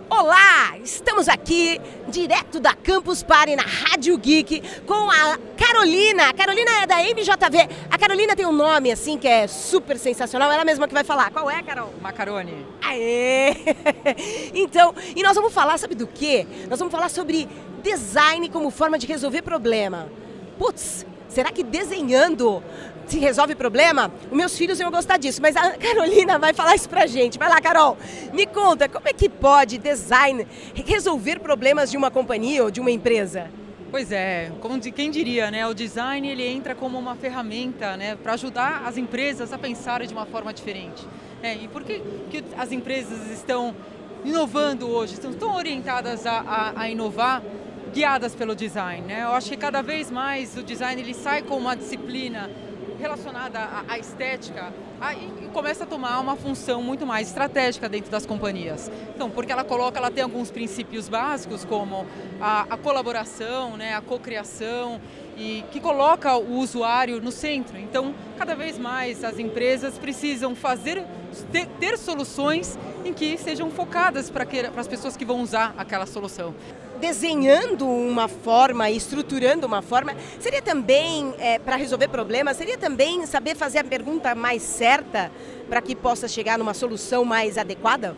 Olá, estamos aqui direto da Campus Party na Rádio Geek com a Carolina. A Carolina é da MJV. A Carolina tem um nome assim que é super sensacional, ela mesma que vai falar. Qual é, Carol? Macaroni. Aê! Então, e nós vamos falar, sabe do quê? Nós vamos falar sobre design como forma de resolver problema. Putz, será que desenhando se resolve problema? Os meus filhos iam gostar disso, mas a Carolina vai falar isso pra gente. Vai lá, Carol, me conta, como é que pode design resolver problemas de uma companhia ou de uma empresa? Pois é, como quem diria, né? O design ele entra como uma ferramenta, né, para ajudar as empresas a pensarem de uma forma diferente. E por que as empresas estão inovando hoje, estão tão orientadas a inovar, guiadas pelo design, né? Eu acho que cada vez mais o design ele sai com uma disciplina relacionada à estética e começa a tomar uma função muito mais estratégica dentro das companhias. Então, porque ela tem alguns princípios básicos como a colaboração, né, a cocriação, e que coloca o usuário no centro. Então, cada vez mais as empresas precisam ter soluções em que sejam focadas para as pessoas que vão usar aquela solução. Desenhando uma forma, estruturando uma forma, seria também, para resolver problemas, seria também saber fazer a pergunta mais certa para que possa chegar numa solução mais adequada?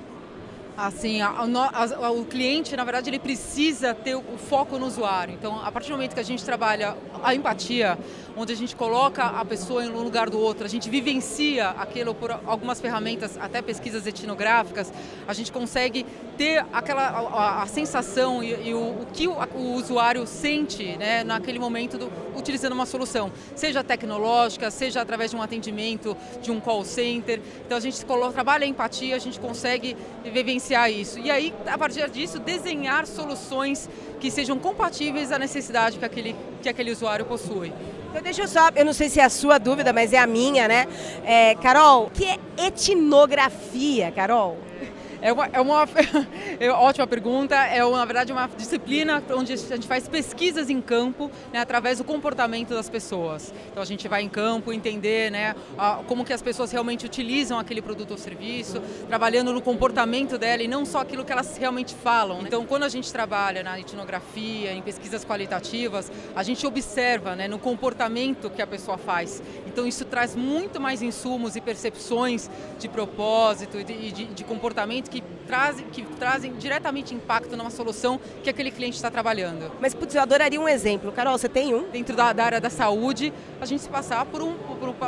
Assim, o cliente, na verdade, ele precisa ter o foco no usuário. Então, a partir do momento que a gente trabalha a empatia, onde a gente coloca a pessoa em um lugar do outro, a gente vivencia aquilo por algumas ferramentas, até pesquisas etnográficas, a gente consegue ter a sensação e o que o usuário sente, né, naquele momento utilizando uma solução, seja tecnológica, seja através de um atendimento, de um call center. Então, a gente trabalha a empatia, a gente consegue vivenciar isso. E aí, a partir disso, desenhar soluções que sejam compatíveis à necessidade que aquele usuário possui. Então deixa eu não sei se é a sua dúvida, mas é a minha, né? Carol, o que é etnografia, Carol? É uma ótima pergunta, na verdade uma disciplina onde a gente faz pesquisas em campo, né, através do comportamento das pessoas. Então a gente vai em campo entender, né, como que as pessoas realmente utilizam aquele produto ou serviço, trabalhando no comportamento dela e não só aquilo que elas realmente falam, né? Então quando a gente trabalha na etnografia, em pesquisas qualitativas, a gente observa, né, no comportamento que a pessoa faz. Então isso traz muito mais insumos e percepções de propósito e de comportamento que trazem diretamente impacto numa solução que aquele cliente está trabalhando. Mas, putz, eu adoraria um exemplo. Carol, você tem um? Dentro da área da saúde, a gente se passar por um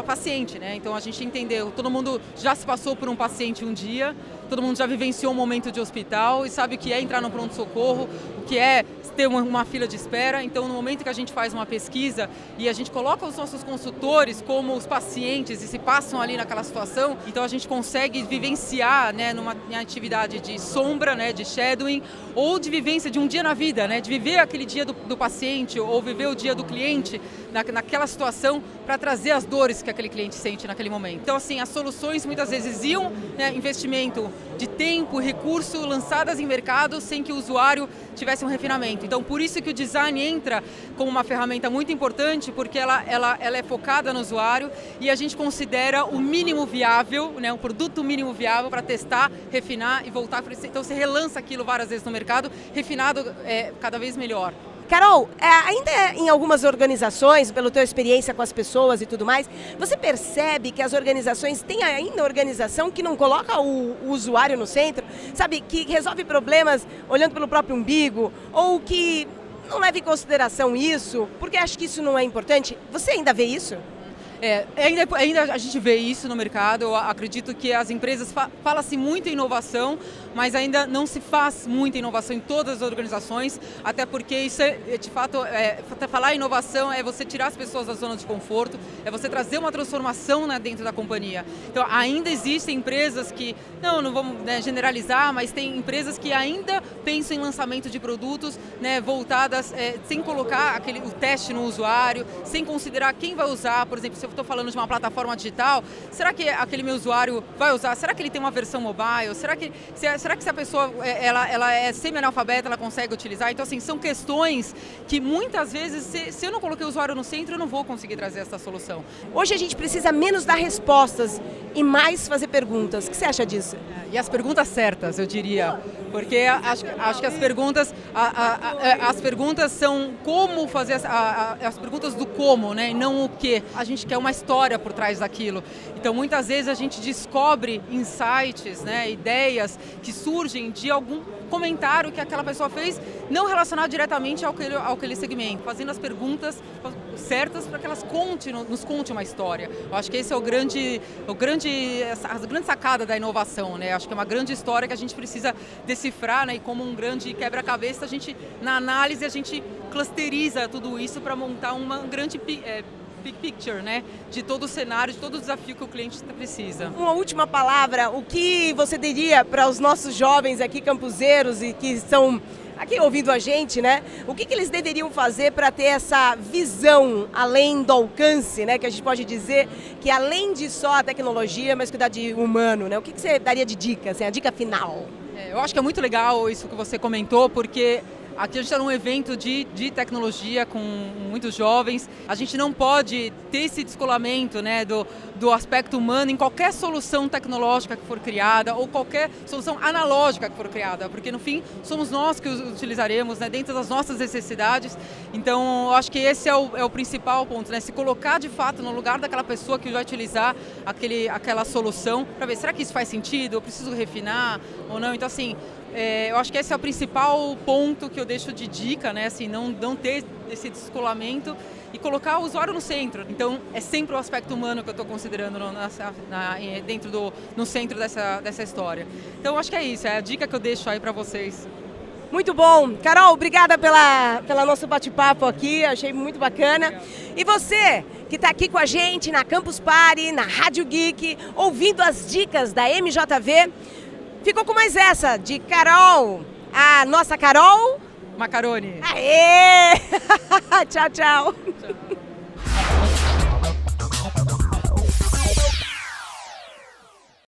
paciente, né? Então, a gente entendeu, todo mundo já se passou por um paciente um dia, todo mundo já vivenciou um momento de hospital e sabe o que é entrar no pronto-socorro, o que é ter uma fila de espera. Então, no momento que a gente faz uma pesquisa e a gente coloca os nossos consultores como os pacientes e se passam ali naquela situação, então a gente consegue vivenciar, né, numa atividade de sombra, né, de shadowing, ou de vivência de um dia na vida, né, de viver aquele dia do paciente ou viver o dia do cliente naquela situação para trazer as dores que aquele cliente sente naquele momento. Então, assim, as soluções muitas vezes iam, né, investimento de tempo, recurso lançadas em mercado sem que o usuário tivesse um refinamento. Então, por isso que o design entra como uma ferramenta muito importante, porque ela é focada no usuário e a gente considera o mínimo viável, né, um produto mínimo viável para testar, refinar e voltar. Então, você relança aquilo várias vezes no mercado, refinado cada vez melhor. Carol, ainda em algumas organizações, pela tua experiência com as pessoas e tudo mais, você percebe que as organizações têm ainda organização que não coloca o usuário no centro, sabe, que resolve problemas olhando pelo próprio umbigo, ou que não leva em consideração isso, porque acha que isso não é importante? Você ainda vê isso? Ainda a gente vê isso no mercado. Eu acredito que as empresas fala-se muito em inovação, mas ainda não se faz muita inovação em todas as organizações, até porque isso de fato, falar em inovação é você tirar as pessoas da zona de conforto, é você trazer uma transformação, né, dentro da companhia. Então ainda existem empresas que, não vamos, né, generalizar, mas tem empresas que ainda pensam em lançamento de produtos, né, voltadas, sem colocar o teste no usuário, sem considerar quem vai usar. Por exemplo, se estou falando de uma plataforma digital, será que aquele meu usuário vai usar? Será que ele tem uma versão mobile? Será que se a pessoa ela é semi-analfabeta, ela consegue utilizar? Então, assim, são questões que muitas vezes, se eu não coloquei o usuário no centro, eu não vou conseguir trazer essa solução. Hoje a gente precisa menos dar respostas e mais fazer perguntas. O que você acha disso? E as perguntas certas, eu diria, porque acho que as perguntas são como fazer, as perguntas do como, né, e não o que. A gente quer uma história por trás daquilo. Então, muitas vezes a gente descobre insights, né, ideias que surgem de algum comentário que aquela pessoa fez, não relacionado diretamente àquele segmento, fazendo as perguntas certas para que elas nos conte uma história. Eu acho que esse é a grande sacada da inovação, né? Acho que é uma grande história que a gente precisa decifrar, né? E como um grande quebra-cabeça, na análise a gente clusteriza tudo isso para montar uma grande big picture, né? De todo o cenário, de todo o desafio que o cliente precisa. Uma última palavra, o que você diria para os nossos jovens aqui, campuseiros, e que estão aqui ouvindo a gente, né? O que eles deveriam fazer para ter essa visão além do alcance, né? Que a gente pode dizer que além de só a tecnologia, mas cuidar de humano, né? O que você daria de dica, assim, a dica final? Eu acho que é muito legal isso que você comentou, porque aqui a gente está num evento de tecnologia com muitos jovens. A gente não pode ter esse descolamento, né, do aspecto humano em qualquer solução tecnológica que for criada ou qualquer solução analógica que for criada, porque no fim somos nós que os utilizaremos, né, dentro das nossas necessidades. Então eu acho que esse é o principal ponto, né, se colocar de fato no lugar daquela pessoa que vai utilizar aquela solução para ver, será que isso faz sentido? Eu preciso refinar ou não? Então, assim, eu acho que esse é o principal ponto que eu deixo de dica, né? Assim, não ter esse descolamento e colocar o usuário no centro. Então, é sempre o aspecto humano que eu estou considerando no centro dessa história. Então, eu acho que é isso, é a dica que eu deixo aí para vocês. Muito bom. Carol, obrigada pela nosso bate-papo aqui, achei muito bacana. Legal. E você que está aqui com a gente na Campus Party, na Rádio Geek, ouvindo as dicas da MJV, ficou com mais essa de Carol, a nossa Carol Macaroni. Aê! Tchau, tchau. Tchau.